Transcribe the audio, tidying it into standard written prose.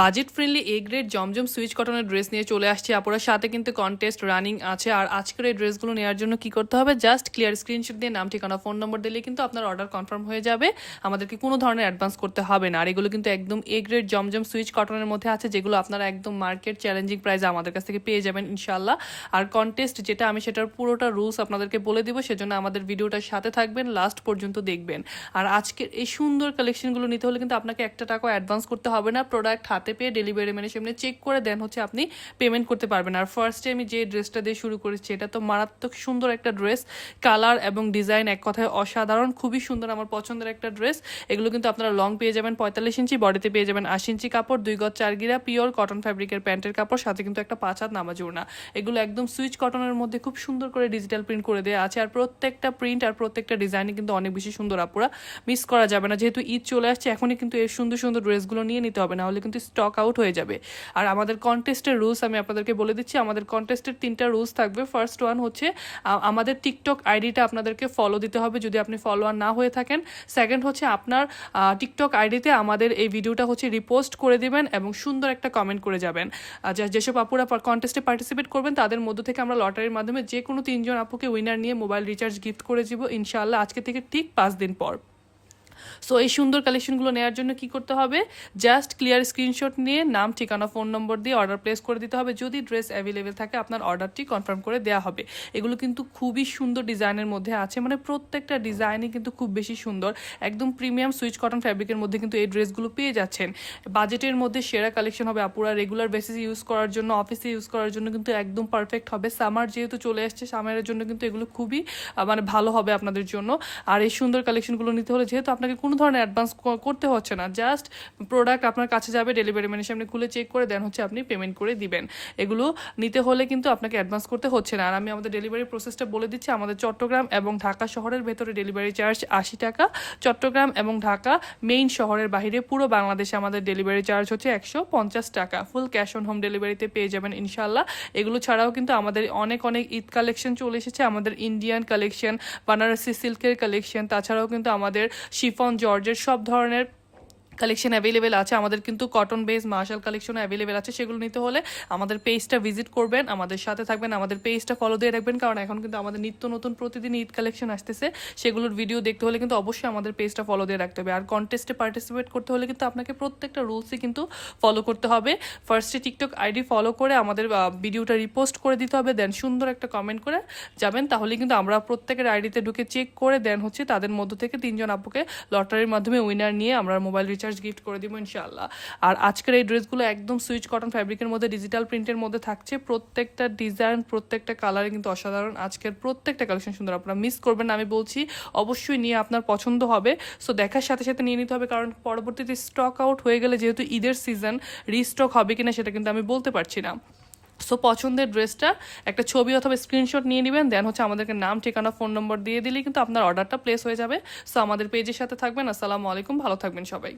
Budget friendly A grade Zamzam switch কটনের dress নিয়ে চলে আসছে আপুরা, সাথে কিন্তু কন্টেস্ট রানিং আছে। আর আজকের এই ড্রেসগুলো নেওয়ার জন্য কি করতে হবে, জাস্ট ক্লিয়ার স্ক্রিনশট দিয়ে নাম ঠিকানা ফোন নম্বর দিলে কিন্তু আপনার অর্ডার কনফার্ম হয়ে যাবে। আমাদেরকে কোনো ধরনের অ্যাডভান্স করতে হবে না। আর এগুলো কিন্তু একদম এ গ্রেড জমজম সুইচ কটনের মধ্যে আছে, যেগুলো আপনারা একদম মার্কেট চ্যালেঞ্জিং প্রাইসে আমাদের কাছ থেকে পেয়ে যাবেন ইনশাল্লাহ। আর কন্টেস্ট যেটা, আমি সেটার পুরোটা রুলস আপনাদেরকে বলে দিব, সেজন্য আমাদের ভিডিওটার সাথে থাকবেন, লাস্ট পর্যন্ত দেখবেন। আর আজকের এই সুন্দর কালেকশনগুলো নিতে হলে কিন্তু আপনাকে একটা টাকা অ্যাডভান্স করতে হবে না। প্রোডাক্ট হাতে পেয়ে ডেলিভারি ম্যানের সামনে চেক করে দেন হচ্ছে আপনি পেমেন্ট করতে পারবেন। আর ফার্স্টে আমি যে ড্রেসটা দিয়ে শুরু করেছি, এটা তো মারাত্মক সুন্দর একটা ড্রেস, কালার এবং ডিজাইন এক কথায় অসাধারণ, খুবই সুন্দর, আমার পছন্দের একটা ড্রেস। এগুলো কিন্তু আপনারা লং পেয়ে যাবেন 45 ইঞ্চি, বডিতে পেয়ে যাবেন 80 ইঞ্চি কাপড়, 2 গজ 4 গিরা পিওর কটন ফ্যাব্রিকের প্যান্টের কাপড়, সাথে কিন্তু একটা 5 হাত নামাজ ওড়না। এগুলো একদম সুইচ কটনের মধ্যে খুব সুন্দর করে ডিজিটাল প্রিন্ট করে দেওয়া আছে। আর প্রত্যেকটা প্রিন্ট আর প্রত্যেকটা ডিজাইনই কিন্তু অনেক বেশি সুন্দর আপুরা, মিস করা যাবে না। যেহেতু ঈদ চলে আসছে, এখনই কিন্তু এই সুন্দর সুন্দর ড্রেসগুলো নিয়ে নিতে হবে, না হলে কিন্তু স্টক আউট হয়ে যাবে। আর আমাদের কন্টেস্টের রুলস আমি আপনাদেরকে বলে দিচ্ছি। আমাদের কন্টেস্টের 3টা রুলস থাকবে। ফার্স্ট ওয়ান হচ্ছে আমাদের টিকটক আইডিটা আপনাদেরকে ফলো দিতে হবে যদি আপনি ফলোয়ার না হয়ে থাকেন। সেকেন্ড হচ্ছে আপনার টিকটক আইডিতে আমাদের এই ভিডিওটা হচ্ছে রিপোস্ট করে দিবেন এবং সুন্দর একটা কমেন্ট করে যাবেন। যেসব আপুরা কন্টেস্টে পার্টিসিপেট করবেন তাদের মধ্য থেকে আমরা লটারির মাধ্যমে যে কোনো 3 জন আপুকে উইনার নিয়ে মোবাইল রিচার্জ গিফট করে দিব ইনশাআল্লাহ, আজকে থেকে ঠিক 5 দিন পর। সো এই সুন্দর কালেকশনগুলো নেওয়ার জন্য কি করতে হবে, জাস্ট ক্লিয়ার স্ক্রিনশট নিয়ে নাম ঠিকানা ফোন নম্বর দিয়ে অর্ডার প্লেস করে দিতে হবে। যদি ড্রেস অ্যাভেলেবেল থাকে আপনার অর্ডারটি কনফার্ম করে দেওয়া হবে। এগুলো কিন্তু খুবই সুন্দর ডিজাইনের মধ্যে আছে, মানে প্রত্যেকটা ডিজাইনই কিন্তু খুব বেশি সুন্দর, একদম প্রিমিয়াম সুইচ কটন ফ্যাব্রিকের মধ্যে কিন্তু এই ড্রেসগুলো পেয়ে যাচ্ছেন। বাজেটের মধ্যে সেরা কালেকশন হবে আপুরা, রেগুলার বেসিসে ইউজ করার জন্য, অফিসে ইউজ করার জন্য কিন্তু একদম পারফেক্ট হবে। সামার যেহেতু চলে আসছে, সামারের জন্য কিন্তু এগুলো খুবই মানে ভালো হবে আপনাদের জন্য। আর এই সুন্দর কালেকশনগুলো নিতে হলে যেহেতু আপনাকে কোনো ধরনের অ্যাডভান্স করতে হচ্ছে না, জাস্ট প্রোডাক্ট আপনার কাছে যাবে, ডেলিভারি ম্যানের সামনে খুলে চেক করে দেন হচ্ছে আপনি পেমেন্ট করে দিবেন। এগুলো নিতে হলে কিন্তু আপনাকে অ্যাডভান্স করতে হচ্ছে না। আর আমি আমাদের ডেলিভারি প্রসেসটা বলে দিচ্ছি। আমাদের চট্টগ্রাম এবং ঢাকা শহরের ভেতরে ডেলিভারি চার্জ 80 টাকা, চট্টগ্রাম এবং ঢাকা মেইন শহরের বাইরে পুরো বাংলাদেশে আমাদের ডেলিভারি চার্জ হচ্ছে 150 টাকা। ফুল ক্যাশ অন হোম ডেলিভারিতে পেয়ে যাবেন ইনশাল্লাহ। এগুলো ছাড়াও কিন্তু আমাদের অনেক অনেক ঈদ কালেকশন চলে এসেছে, আমাদের ইন্ডিয়ান কালেকশন, বানারসি সিল্কের কালেকশন, তাছাড়াও কিন্তু আমাদের শিফন জর্জের সব ধরনের কালেকশন অ্যাভেলেবেল আছে। আমাদের কিন্তু কটন বেস মার্শাল কালেকশনও অ্যাভেলেবেল আছে। সেগুলো নিতে হলে আমাদের পেজটা ভিজিট করবেন, আমাদের সাথে থাকবেন, আমাদের পেজটা ফলো দিয়ে রাখবেন, কারণ এখন কিন্তু আমাদের নিত্য নতুন প্রতিদিন ঈদ কালেকশন আসতেছে। সেগুলোর ভিডিও দেখতে হলে কিন্তু অবশ্যই আমাদের পেজটা ফলো দিয়ে রাখতে হবে। আর কন্টেস্টে পার্টিসিপেট করতে হলে কিন্তু আপনাকে প্রত্যেকটা রুলসই কিন্তু ফলো করতে হবে। ফার্স্টে টিকটক আইডি ফলো করে আমাদের ভিডিওটা রিপোস্ট করে দিতে হবে, দেন সুন্দর একটা কমেন্ট করে যাবেন। তাহলে কিন্তু আমরা প্রত্যেকের আইডিতে ঢুকে চেক করে দেন হচ্ছে তাদের মধ্য থেকে 3 জন আপুকে লটারির মাধ্যমে উইনার নিয়ে আমরা মোবাইল রিচার্জ গিফট করে দিব ইনশাআল্লাহ। আর আজকের এই ড্রেসগুলো একদম সুইচ কটন ফ্যাব্রিকের মধ্যে ডিজিটাল প্রিন্টের মধ্যে থাকছে। প্রত্যেকটা ডিজাইন, প্রত্যেকটা কালারে কিন্তু অসাধারণ। আজকের প্রত্যেকটা কালেকশন সুন্দর, আপনারা মিস করবেন না, আমি বলছি। অবশ্যই নিয়ে আপনার পছন্দ হবে। সো দেখার সাথে সাথে নিয়ে নিতে হবে, কারণ পরবর্তীতে স্টক আউট হয়ে গেলে যেহেতু ঈদের সিজন, রিস্টক হবে কিনা সেটা কিন্তু আমি বলতে পারছি না। সো পছন্দের ড্রেসটা একটা ছবি অথবা স্ক্রিনশট নিয়ে নেবেন, দেন হচ্ছে আমাদেরকে নাম ঠিকানা ফোন নম্বর দিয়ে দিলেই কিন্তু আপনার অর্ডারটা প্লেস হয়ে যাবে। সো আমাদের পেজের সাথে থাকবেন। আসসালামু আলাইকুম, ভালো থাকবেন সবাই।